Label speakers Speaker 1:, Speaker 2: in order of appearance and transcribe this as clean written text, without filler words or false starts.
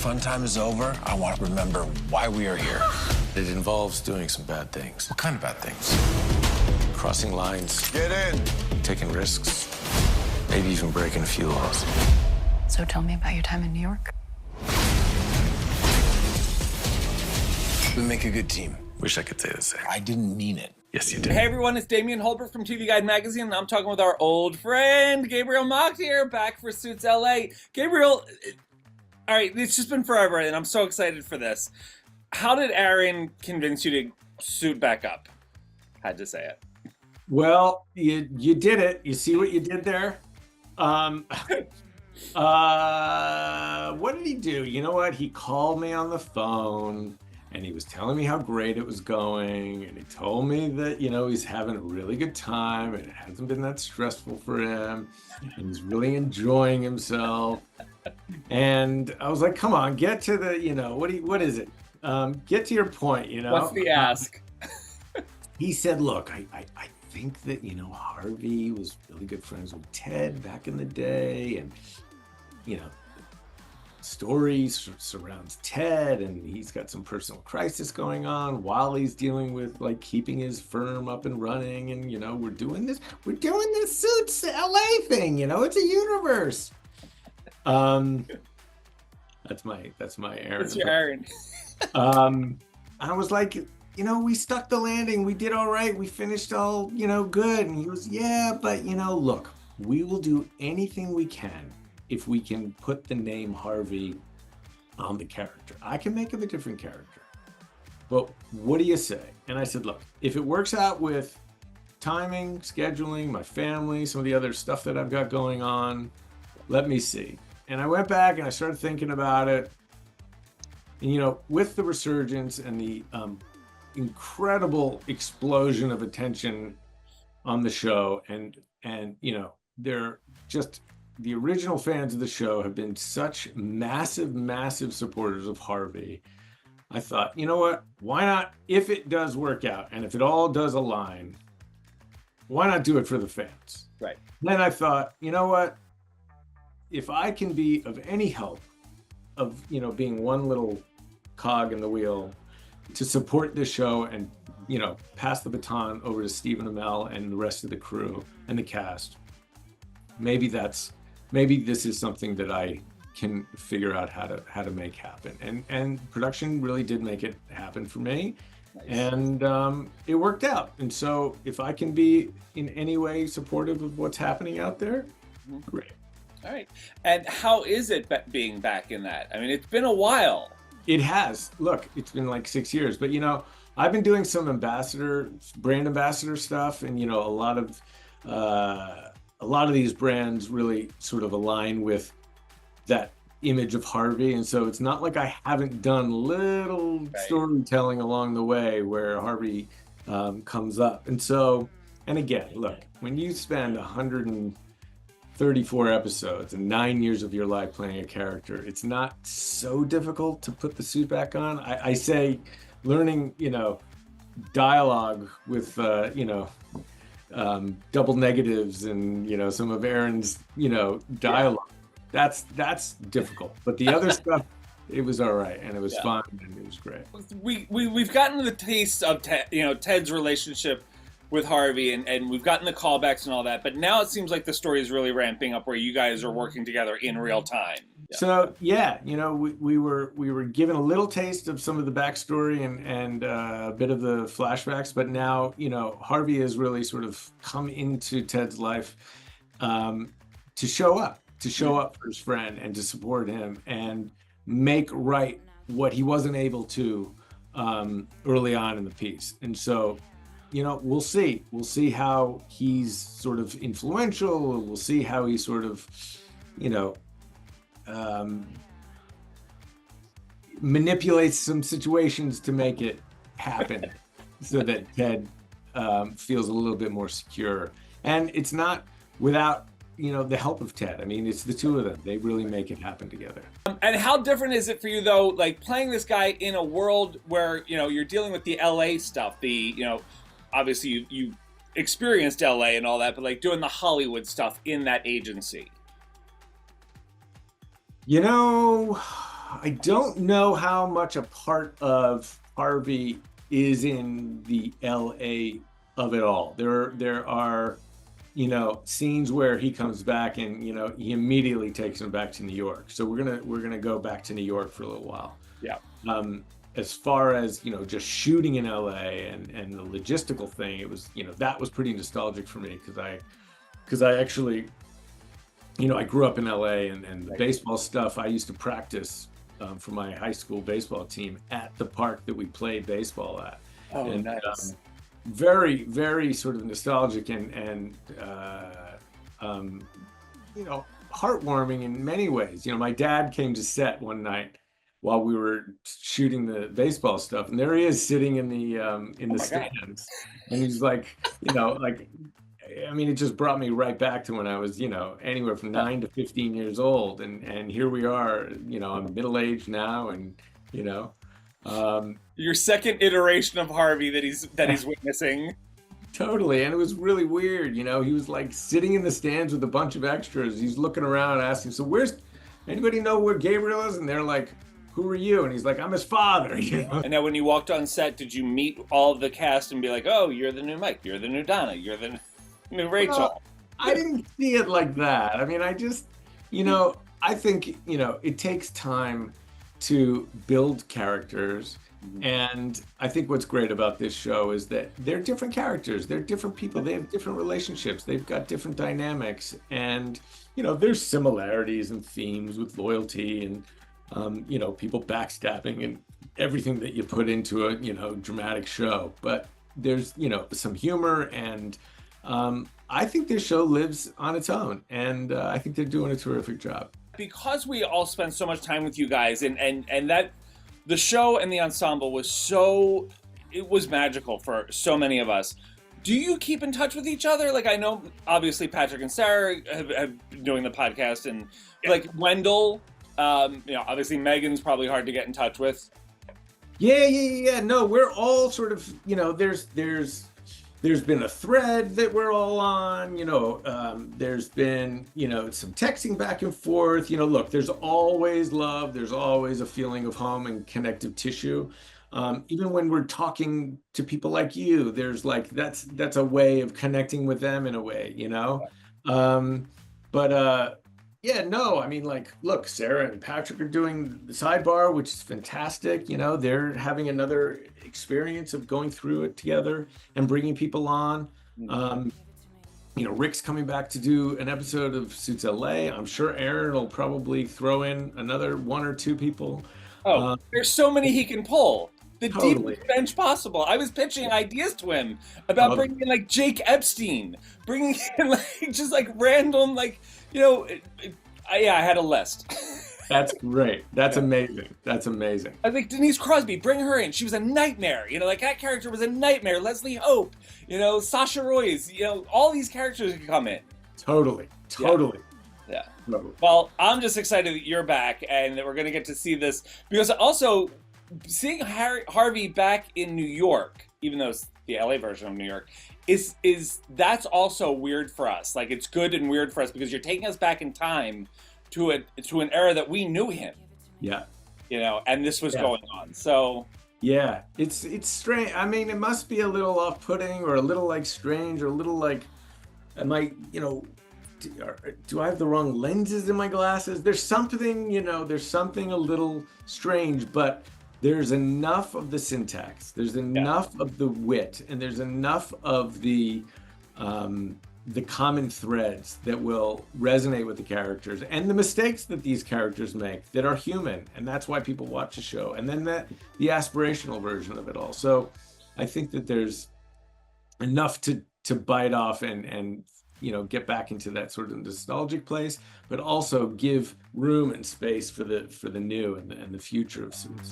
Speaker 1: fun time is over, I want to remember why we are here.
Speaker 2: It involves doing some bad things.
Speaker 1: What kind of bad things?
Speaker 2: Crossing lines,
Speaker 1: Get in.
Speaker 2: taking risks, maybe even breaking a few laws.
Speaker 3: So tell me about your time in New York.
Speaker 1: We make a good team.
Speaker 2: Wish I could say the same.
Speaker 1: I didn't mean it.
Speaker 2: Yes, you did.
Speaker 4: Hey everyone, it's Damian Holbert from TV Guide Magazine, and I'm talking with our old friend, Gabriel Macht here, back for Suits LA. Gabriel, all right, it's just been forever, and I'm so excited for this. How did Aaron convince you to suit back up? Had to say it.
Speaker 5: Well, you did it. You see what you did there? What did he do? You know what? He called me on the phone and he was telling me how great it was going. And he told me that, you know, he's having a really good time and it hasn't been that stressful for him. And he's really enjoying himself. And I was like, come on, get to the, you know, what is it? Get to your point, you know?
Speaker 4: What's the ask?
Speaker 5: He said, look, I think that, you know, Harvey was really good friends with Ted back in the day. And, you know, stories surrounds Ted, and he's got some personal crisis going on while he's dealing with like keeping his firm up and running. And, you know, we're doing this Suits LA thing, you know, it's a universe. That's my Aaron.
Speaker 4: It's your Aaron.
Speaker 5: I was like, you know, we stuck the landing. We did all right. We finished all, you know, good. And he was, yeah, but, you know, look, we will do anything we can if we can put the name Harvey on the character. I can make him a different character. But what do you say? And I said, look, if it works out with timing, scheduling, my family, some of the other stuff that I've got going on, let me see. And I went back and I started thinking about it. And, you know, with the resurgence and the incredible explosion of attention on the show, and you know, they're just, the original fans of the show have been such massive supporters of Harvey. I thought, you know what, why not, if it does work out and if it all does align, why not do it for the fans?
Speaker 4: Right.
Speaker 5: Then I thought, you know what, if I can be of any help of, you know, being one little cog in the wheel to support this show and, you know, pass the baton over to Stephen Amell and the rest of the crew and the cast, maybe this is something that I can figure out how to make happen. And production really did make it happen for me. Nice. And it worked out. And so if I can be in any way supportive of what's happening out there, great.
Speaker 4: All right. And how is it being back in that? I mean, it's been a while.
Speaker 5: It has. Look, it's been like 6 years, but, you know, I've been doing some brand ambassador stuff, and, you know, a lot of these brands really sort of align with that image of Harvey. And so it's not like I haven't done little storytelling along the way where Harvey comes up. And so, and again, look, when you spend 134 episodes and 9 years of your life playing a character, it's not so difficult to put the suit back on. I say learning, you know, dialogue with, you know, double negatives and, you know, some of Aaron's, you know, dialogue. That's difficult. But the other stuff, it was all right, and it was fun, and it was great.
Speaker 4: We've gotten the taste of Ted's relationship with Harvey, and we've gotten the callbacks and all that, but now it seems like the story is really ramping up where you guys are working together in real time.
Speaker 5: So yeah, you know, we were given a little taste of some of the backstory and a bit of the flashbacks, but now, you know, Harvey has really sort of come into Ted's life to show up for his friend and to support him and make right what he wasn't able to early on in the piece. And so, you know, we'll see how he's sort of influential. We'll see how he sort of, you know, manipulates some situations to make it happen so that Ted feels a little bit more secure. And it's not without, you know, the help of Ted. I mean, it's the two of them. They really make it happen together.
Speaker 4: And how different is it for you, though, like playing this guy in a world where, you know, you're dealing with the LA stuff, you know, obviously you experienced LA and all that, but like doing the Hollywood stuff in that agency?
Speaker 5: You know, I don't know how much a part of Harvey is in the LA of it all. There are, scenes where he comes back and, he immediately takes him back to New York. So we're gonna go back to New York for a little while.
Speaker 4: Yeah.
Speaker 5: As far as, just shooting in LA and the logistical thing, it was, that was pretty nostalgic for me because I actually, I grew up in LA and the baseball stuff I used to practice for my high school baseball team at the park that we played baseball at.
Speaker 4: Oh,
Speaker 5: and,
Speaker 4: nice.
Speaker 5: Very, very sort of nostalgic and heartwarming in many ways. My dad came to set one night while we were shooting the baseball stuff, and there he is sitting in the stands, and he's like, it just brought me right back to when I was, anywhere from 9 to 15 years old, and here we are, I'm middle aged now, and
Speaker 4: your second iteration of Harvey that he's witnessing.
Speaker 5: Totally, and it was really weird. He was like sitting in the stands with a bunch of extras. He's looking around, asking, "So where's anybody know where Gabriel is?" And they're like, "Who are you?" And he's like, "I'm his father."
Speaker 4: And now, when you walked on set, did you meet all of the cast and be like, "Oh, you're the new Mike, you're the new Donna, you're the new Rachel"?
Speaker 5: Well, I didn't see it like that. I mean, I just, I think, it takes time to build characters. And I think what's great about this show is that they're different characters. They're different people. They have different relationships. They've got different dynamics. And, there's similarities and themes with loyalty and, people backstabbing and everything that you put into a, dramatic show. But there's, some humor, and I think this show lives on its own. And I think they're doing a terrific job.
Speaker 4: Because we all spend so much time with you guys, and that the show and the ensemble it was magical for so many of us. Do you keep in touch with each other? Like, I know obviously Patrick and Sarah have been doing the podcast, and like Wendell, obviously Megan's probably hard to get in touch with.
Speaker 5: Yeah. No, we're all sort of, there's been a thread that we're all on, there's been, some texting back and forth, look, there's always love. There's always a feeling of home and connective tissue. Even when we're talking to people like you, there's like, that's a way of connecting with them in a way, yeah, no, I mean, like, look, Sarah and Patrick are doing the Sidebar, which is fantastic. They're having another experience of going through it together and bringing people on. Rick's coming back to do an episode of Suits LA. I'm sure Aaron will probably throw in another 1 or 2 people.
Speaker 4: Oh, there's so many he can pull. The
Speaker 5: Totally.
Speaker 4: deepest bench possible. I was pitching ideas to him about bringing in like Jake Epstein, bringing in like just like random I had a list.
Speaker 5: That's great. That's amazing. That's amazing.
Speaker 4: I think Denise Crosby, bring her in. She was a nightmare. That character was a nightmare. Leslie Hope, Sasha Royce, all these characters can come in.
Speaker 5: Totally.
Speaker 4: Yeah. Well, I'm just excited that you're back and that we're going to get to see this, because also seeing Harvey back in New York, even though it's the LA version of New York, that's also weird for us. Like, it's good and weird for us because you're taking us back in time to an era that we knew him.
Speaker 5: Yeah.
Speaker 4: And this was going on. So
Speaker 5: yeah, it's strange. I mean, it must be a little off-putting or a little like strange or a little like, am I, do I have the wrong lenses in my glasses? There's something, there's something a little strange, but there's enough of the syntax, there's enough of the wit, and there's enough of the common threads that will resonate with the characters and the mistakes that these characters make that are human, and that's why people watch the show. And then the aspirational version of it all. So I think that there's enough to bite off and get back into that sort of nostalgic place, but also give room and space for the new and the future of Suits.